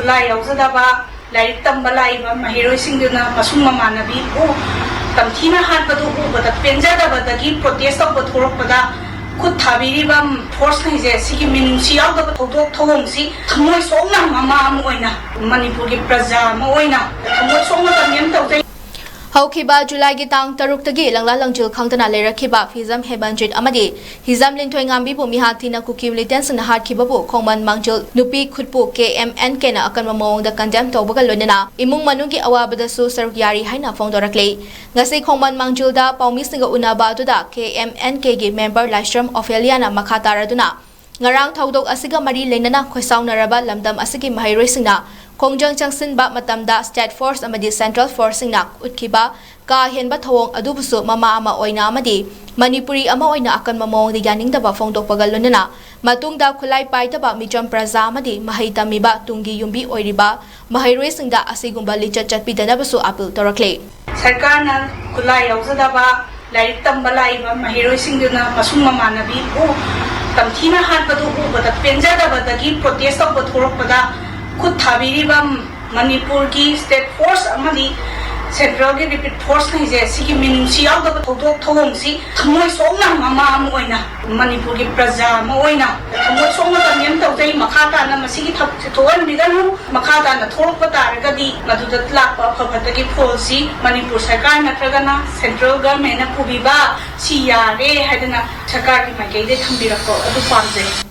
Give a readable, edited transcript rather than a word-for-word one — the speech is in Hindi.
खुला यौजदबा लाइक तंब लाइब महिरोइसिंगना मसुम ममानबी उ तमथीना हाटबदु उबदा पेंजादबदगी प्रोटेस्ट तब थोरकपदा खुद थाबिरिबा फोर्स नैजे सिगी मिनुंसी यावदब थौदोक थौंसी थमोय सोंना ममा अम ओइना मणिपुर की प्रजा अम ओइना थमोय सोंना तमियम तौदै हौखिबा जुलाई की तांग तरुक्तगी लंगला लंजिल खांगतना लेरखिबा फिजम हेबंजित अमदी Hijam Linthoi ngambi bu mihathina kuki militants na harkhiba bu khongman mangjul nupi khutpu KMN ke na akan mamong da condemn tawbaga lonena imung manung ki awabada su saruk yari haina phongdorakle ngasi khongman mangjul da paumi singa unaba du da KMN ke gi member Lystrom Ophelia na makataraduna ngarang thaudok asiga mari leinana khoisaunaraba lamdam asigi mahairoi singna Kongjang Changsin ba matamda State Force amadi Central Force singna utkiba ka henba thawong adubusu mama ama oina amadi Manipuri ama oina akan mamong di yaning daba phongdok pagalonana matungda khulai paitaba mijam praza amadi mahitami ba tunggi yumbi oiriba mahairoi singda asigumba lichat chatpidana basu appeal torakle सरकार ना खुला यौजदबा लाइक तंब लाइब महिरोइ सिंगना मसुम ममानबी उ तमथीना हाटबदु उबदा पेंजादबदगी प्रोटेस्ट तब थोरकपदा खुद थाबिरिबा मणिपुर की स्टेट फोर्स अमदी सेंट्रल की रिपीट फोर्स नैजे सिगी मिनुंसी यावदब थौदोक थौंसी थमोय सोंना ममा अम ओइना मणिपुर की प्रजा अम ओइना थमोय सोंना तमियम तौदै मखाताना मसिगी थोन बिदनु मखाताना थोरकपा तारगदी मदुदा लाकपा फफदगी फोलसी मणिपुर सरकार नत्रगना सेंट्रल गवर्नमेंट ना पुबिबा सी यारे हाइदना सरकार की माइकैदे थंबिरको अदु पामजै